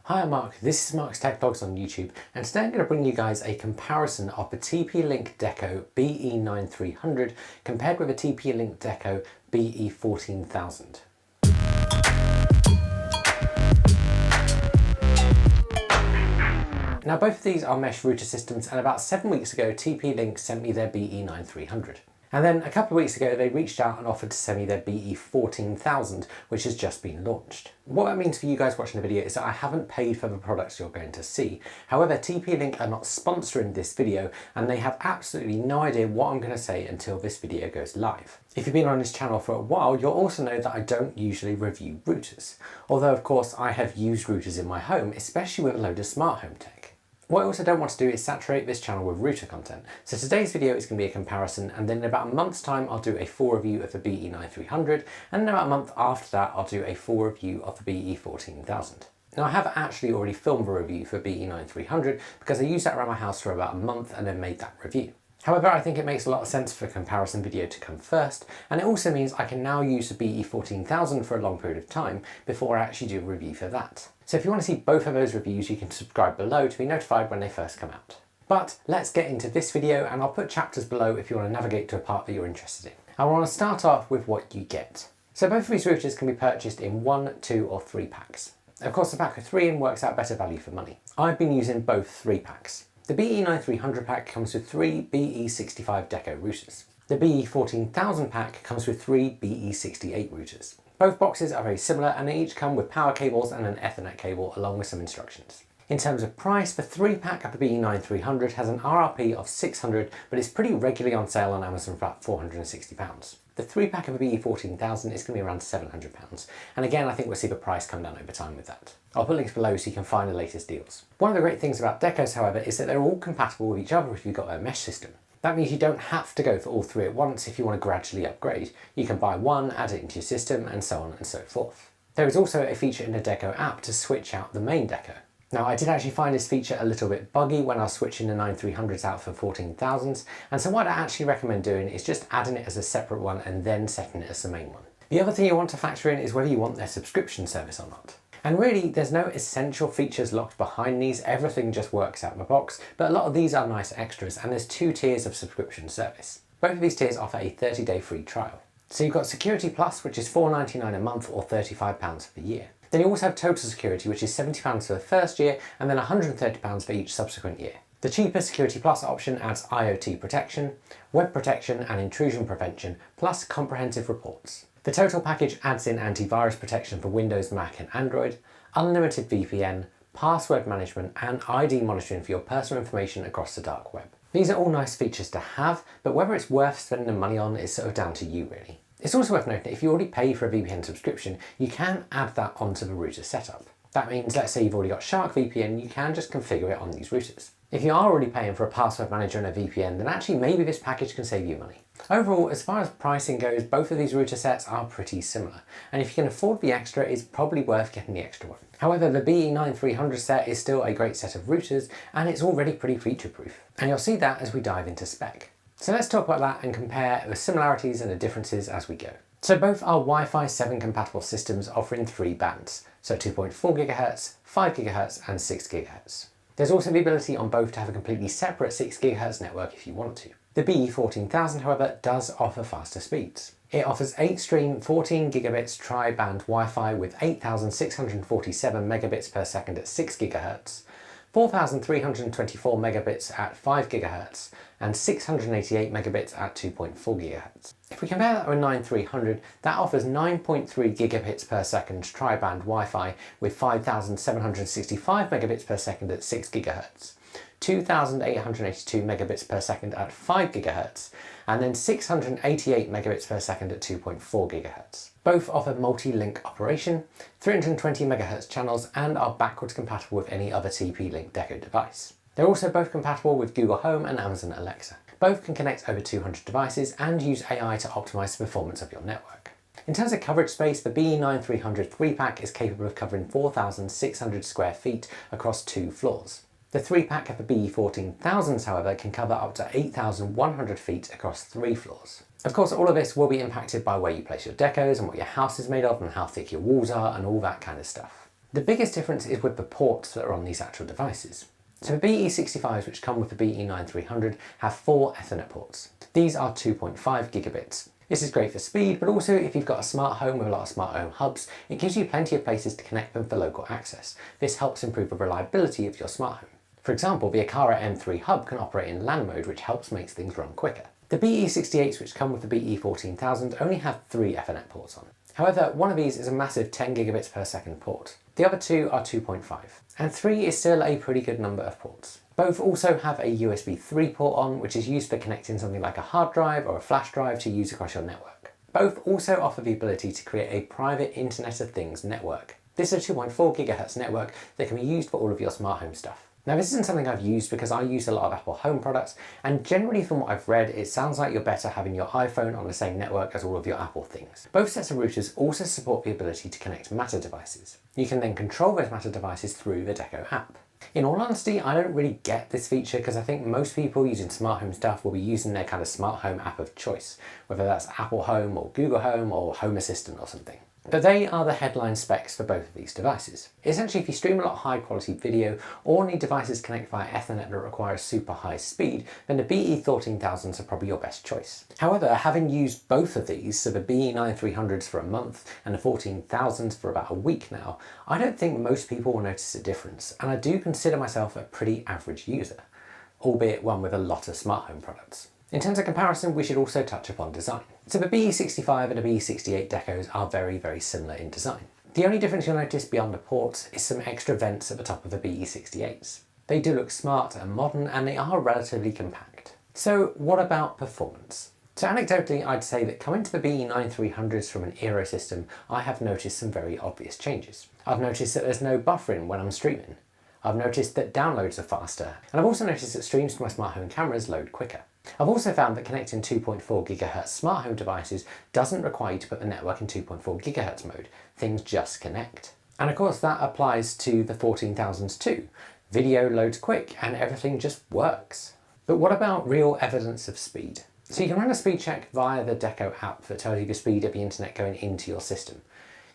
Hi, I'm Mark. This is Mark's Tech Vlogs on YouTube, and today I'm going to bring you guys a comparison of the TP-Link Deco BE9300 compared with the TP-Link Deco BE14000. Now, both of these are mesh router systems, and about 7 weeks ago TP-Link sent me their BE9300. And then a couple of weeks ago they reached out and offered to send me their BE14000, which has just been launched. What that means for you guys watching the video is that I haven't paid for the products you're going to see. However, TP-Link are not sponsoring this video, and they have absolutely no idea what I'm going to say until this video goes live. If you've been on this channel for a while, you'll also know that I don't usually review routers. Although of course I have used routers in my home, especially with a load of smart home tech. What I also don't want to do is saturate this channel with router content. So today's video is going to be a comparison, and then in about a month's time I'll do a full review of the BE9300, and then about a month after that I'll do a full review of the BE14000. Now, I have actually already filmed a review for BE9300 because I used that around my house for about a month and then made that review. However, I think it makes a lot of sense for a comparison video to come first, and it also means I can now use the BE14000 for a long period of time before I actually do a review for that. So if you want to see both of those reviews, you can subscribe below to be notified when they first come out. But let's get into this video, and I'll put chapters below if you want to navigate to a part that you're interested in. I want to start off with what you get. So both of these routers can be purchased in 1, 2 or 3 packs. Of course, the pack with 3 in works out better value for money. I've been using both 3 packs. The BE9300 pack comes with 3 BE65 Deco routers. The BE14000 pack comes with 3 BE68 routers. Both boxes are very similar, and they each come with power cables and an Ethernet cable along with some instructions. In terms of price, the 3-pack of the BE9300 has an RRP of £600, but it's pretty regularly on sale on Amazon for about £460. The 3-pack of the BE14000 is going to be around £700, and again I think we'll see the price come down over time with that. I'll put links below so you can find the latest deals. One of the great things about Decos, however, is that they're all compatible with each other if you've got a mesh system. That means you don't have to go for all 3 at once if you want to gradually upgrade. You can buy one, add it into your system, and so on and so forth. There is also a feature in the Deco app to switch out the main Deco. Now, I did actually find this feature a little bit buggy when I was switching the 9300s out for 14000s, and so what I actually recommend doing is just adding it as a separate one and then setting it as the main one. The other thing you want to factor in is whether you want their subscription service or not. And really, there's no essential features locked behind these, everything just works out of the box, but a lot of these are nice extras, and there's 2 tiers of subscription service. Both of these tiers offer a 30-day free trial. So you've got Security Plus, which is $4.99 a month or £35 for the year. Then you also have Total Security, which is £70 for the first year and then £130 for each subsequent year. The cheaper Security Plus option adds IoT protection, web protection and intrusion prevention, plus comprehensive reports. The total package adds in antivirus protection for Windows, Mac and Android, unlimited VPN, password management and ID monitoring for your personal information across the dark web. These are all nice features to have, but whether it's worth spending the money on is sort of down to you really. It's also worth noting that if you already pay for a VPN subscription, you can add that onto the router setup. That means, let's say you've already got Shark VPN, you can just configure it on these routers. If you are already paying for a password manager and a VPN, then actually maybe this package can save you money. Overall, as far as pricing goes, both of these router sets are pretty similar, and if you can afford the extra, it's probably worth getting the extra one. However, the BE9300 set is still a great set of routers, and it's already pretty feature-proof, and you'll see that as we dive into spec. So let's talk about that and compare the similarities and the differences as we go. So both are Wi-Fi 7 compatible systems offering 3 bands, so 2.4 GHz, 5 GHz and 6 GHz. There's also the ability on both to have a completely separate 6 GHz network if you want to. The BE14000, however, does offer faster speeds. It offers 8-stream 14 gigabits tri-band Wi-Fi with 8647 megabits per second at 6 GHz, 4324 megabits at 5 GHz and 688 megabits at 2.4 GHz. If we compare that with 9300, that offers 9.3 gigabits per second tri-band Wi-Fi with 5765 megabits per second at 6 GHz, 2882 megabits per second at 5 GHz, and then 688 megabits per second at 2.4 GHz. Both offer multi-link operation, 320 MHz channels, and are backwards compatible with any other TP-Link Deco device. They're also both compatible with Google Home and Amazon Alexa. Both can connect over 200 devices and use AI to optimize the performance of your network. In terms of coverage space, the BE9300 3-pack is capable of covering 4,600 square feet across 2 floors. The 3-pack of the BE14000s, however, can cover up to 8,100 feet across 3 floors. Of course, all of this will be impacted by where you place your decos and what your house is made of and how thick your walls are and all that kind of stuff. The biggest difference is with the ports that are on these actual devices. So the BE65s, which come with the BE9300, have 4 Ethernet ports. These are 2.5 gigabits. This is great for speed, but also if you've got a smart home with a lot of smart home hubs, it gives you plenty of places to connect them for local access. This helps improve the reliability of your smart home. For example, the Aqara M3 hub can operate in LAN mode, which helps make things run quicker. The BE68s, which come with the BE14000, only have 3 Ethernet ports on. However, one of these is a massive 10 gigabits per second port. The other 2 are 2.5, and 3 is still a pretty good number of ports. Both also have a USB 3 port on, which is used for connecting something like a hard drive or a flash drive to use across your network. Both also offer the ability to create a private Internet of Things network. This is a 2.4 GHz network that can be used for all of your smart home stuff. Now, this isn't something I've used because I use a lot of Apple Home products, and generally from what I've read, it sounds like you're better having your iPhone on the same network as all of your Apple things. Both sets of routers also support the ability to connect Matter devices. You can then control those Matter devices through the Deco app. In all honesty, I don't really get this feature because I think most people using smart home stuff will be using their kind of smart home app of choice, whether that's Apple Home or Google Home or Home Assistant or something. But they are the headline specs for both of these devices. Essentially, if you stream a lot of high quality video or need devices connect via Ethernet that require super high speed, then the BE14000s are probably your best choice. However, having used both of these, so the BE9300s for a month and the 14000s for about a week now, I don't think most people will notice a difference, and I do consider myself a pretty average user, albeit one with a lot of smart home products. In terms of comparison, we should also touch upon design. So the BE65 and the BE68 Decos are very, very similar in design. The only difference you'll notice beyond the ports is some extra vents at the top of the BE68s. They do look smart and modern, and they are relatively compact. So what about performance? So anecdotally, I'd say that coming to the BE9300s from an Eero system, I have noticed some very obvious changes. I've noticed that there's no buffering when I'm streaming. I've noticed that downloads are faster, and I've also noticed that streams to my smart home cameras load quicker. I've also found that connecting 2.4 GHz smart home devices doesn't require you to put the network in 2.4 GHz mode. Things just connect. And of course that applies to the 14000s too. Video loads quick and everything just works. But what about real evidence of speed? So you can run a speed check via the Deco app that tells you the speed of the internet going into your system.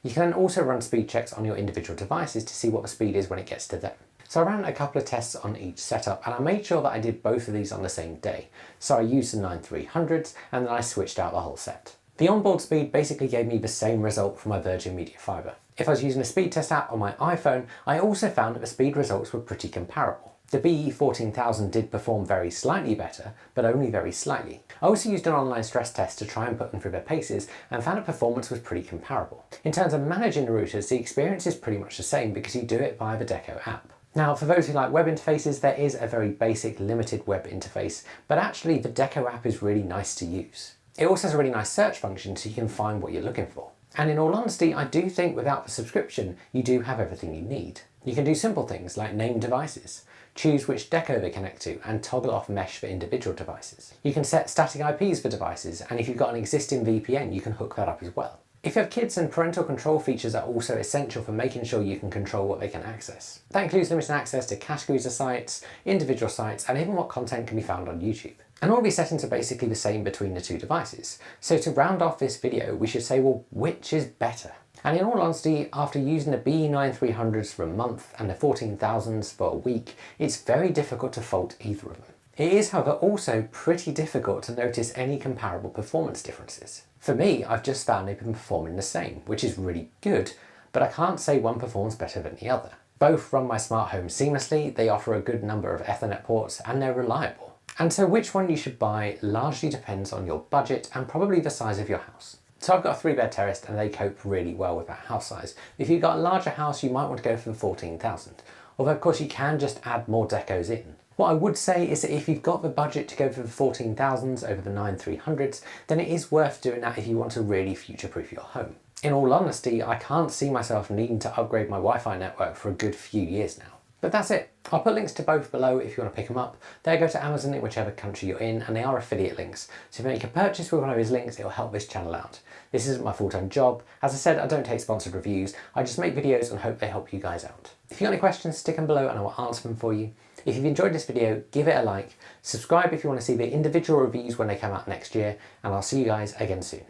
You can then also run speed checks on your individual devices to see what the speed is when it gets to them. So I ran a couple of tests on each setup, and I made sure that I did both of these on the same day. So I used the 9300s and then I switched out the whole set. The onboard speed basically gave me the same result for my Virgin Media Fibre. If I was using a speed test app on my iPhone, I also found that the speed results were pretty comparable. The BE14000 did perform very slightly better, but only very slightly. I also used an online stress test to try and put them through their paces and found that performance was pretty comparable. In terms of managing the routers, the experience is pretty much the same because you do it via the Deco app. Now, for those who like web interfaces, there is a very basic limited web interface, but actually the Deco app is really nice to use. It also has a really nice search function so you can find what you're looking for. And in all honesty, I do think without the subscription, you do have everything you need. You can do simple things like name devices, choose which Deco they connect to, and toggle off mesh for individual devices. You can set static IPs for devices, and if you've got an existing VPN, you can hook that up as well. If you have kids, then parental control features are also essential for making sure you can control what they can access. That includes limited access to categories of sites, individual sites, and even what content can be found on YouTube. And all these settings are basically the same between the two devices. So to round off this video, we should say, well, which is better? And in all honesty, after using the BE9300s for a month and the 14000s for a week, it's very difficult to fault either of them. It is, however, also pretty difficult to notice any comparable performance differences. For me, I've just found they've been performing the same, which is really good, but I can't say one performs better than the other. Both run my smart home seamlessly, they offer a good number of Ethernet ports, and they're reliable. And so which one you should buy largely depends on your budget and probably the size of your house. So I've got a 3-bed terrace and they cope really well with that house size. If you've got a larger house, you might want to go for the 14000. Although of course you can just add more decos in. What I would say is that if you've got the budget to go for the 14000s over the 9300s, then it is worth doing that if you want to really future-proof your home. In all honesty, I can't see myself needing to upgrade my Wi-Fi network for a good few years now. But that's it. I'll put links to both below if you want to pick them up. They go to Amazon in whichever country you're in, and they are affiliate links. So if you make a purchase with one of those links, it'll help this channel out. This isn't my full-time job. As I said, I don't take sponsored reviews. I just make videos and hope they help you guys out. If you've got any questions, stick them below and I will answer them for you. If you've enjoyed this video, give it a like, subscribe if you want to see the individual reviews when they come out next year, and I'll see you guys again soon.